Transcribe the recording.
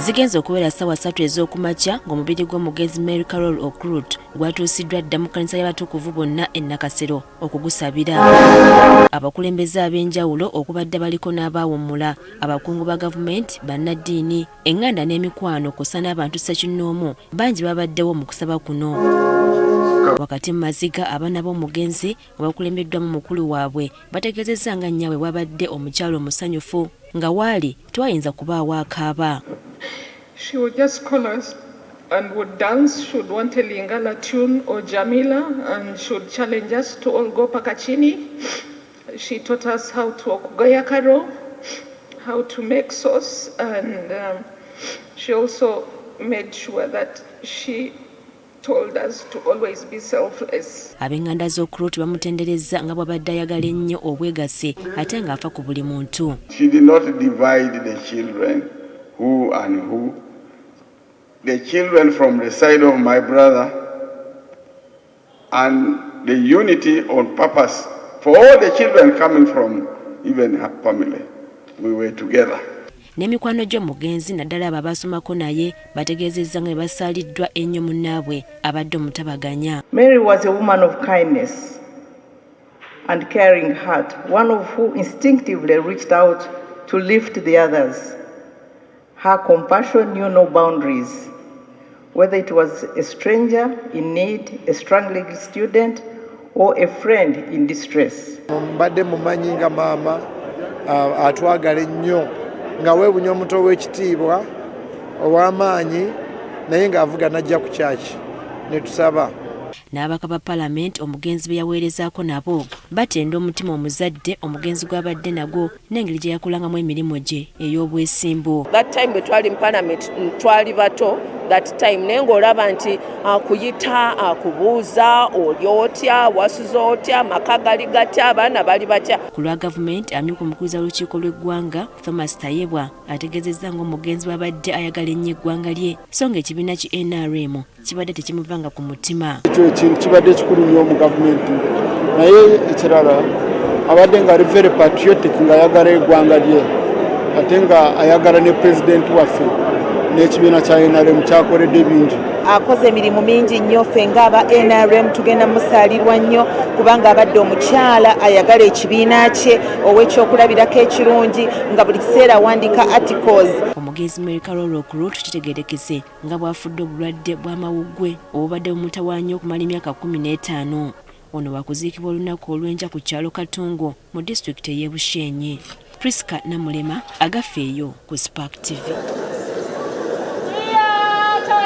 Zigenze okubeera ssaawa 3 ez'okumakya ng'omubiri gw'omugenzi Mary Karoro Okrutu gwatuusiddwa dda mu kkanisa y'abatukuvu bonna e Nakasero okugusabira. Abakulembeze ab'enjawulo okubadde baliko n'abaawummula, abakungu ba gavumenti, bannaddiini, eŋŋanda n'emikwano kw'ossa n'abantu ssekinnoomu bangi babaddewo mu kusaba kuno. Wakati mu maziga abaana b'omugenzi nga bakulembeddwamu mukulu waabwe bategeezezza nga nnyabwe bw'abadde omukyala omusanyufu nga waali twayinza kubaawo akaaba. She would just call us and would dance. She would want a Lingala tune or Jamila, and she would challenge us to all go pakachini. She taught us how to okugoya karo, how to make sauce, and she also made sure that she told us to always be selfless. Ab'eŋŋanda z'Okrutu bamutenderezza nga bw'abadde ayagala ennyo obwegassi ate ng'afa ku buli muntu. She did not divide the children, who and who. The children from the side of my brother, and the unity on purpose for all the children coming from even her family. We were together. N'emikwano gy'omugenzi naddala abo abaasomako naye bategeezezza nga basaaliddwa ennyo munnaabwe abadde omutabaganya. Mary was a woman of kindness and caring heart, one of who instinctively reached out to lift the others. Her compassion knew no boundaries, whether it was a stranger in need, a struggling student, or a friend in distress. Mbadde mumanyi nga maama atwagala ennyo nga weebunya omuto w'ekitiibwa ow'amaanyi naye ng'avuga n'ajja ku kyaki ne tusaba. N'abaka ba Paalamenti omugenzi be yaweerezaako nabo batenda omutima omuzadde omugenzi gw'abadde nagwo n'engeri gye yakolangamu emirimu gye ey'obwesimbu. That time bwe twali mu Paalamenti twali bato, that time naye ng'olaba nti akuyita akubuuza oli otya wasuza otya maka gali gatya abaana bali batya. Ku lwa gavumenti amyuka omukubiriza w'olukiiko lw'eggwanga Thomas Tayebwa ategeezezza ng'omugenzi bw'abadde ayagala ennyo eggwanga lye so nga ekibiina ki NRM kibadde tekimuvanga ku mutima. Ekyo ekintu kibadde kikulu nnyo mu gavumenti naye ekirala abadde nga ali very patriotic ng'ayagala eggwanga lye ate nga ayagala ne pulezidenti waffe n'ekibiina kya NRM kyakoledde bingi. Akoze emirimu mingi nnyo ffe ng'aba NRM tugenda musaalirwa nnyo kubanga abadde omukyala ayagala ekibiina kye ow'ekyokulabirako ekirungi nga buli kiseera awandiika articles. Omugenzi Mary Karoro Okrutu kitegeerekese nga bw'afudde obulwadde bw'amawuggwe obubadde bumutawaanya okumala emyaka 15. Ono waakuziikibwa olunaku olw'enkya ku kyalo Katungu mu disitulikiti ey'e Bushenyi. Priska Namulema agafeeyo ku Spark TV.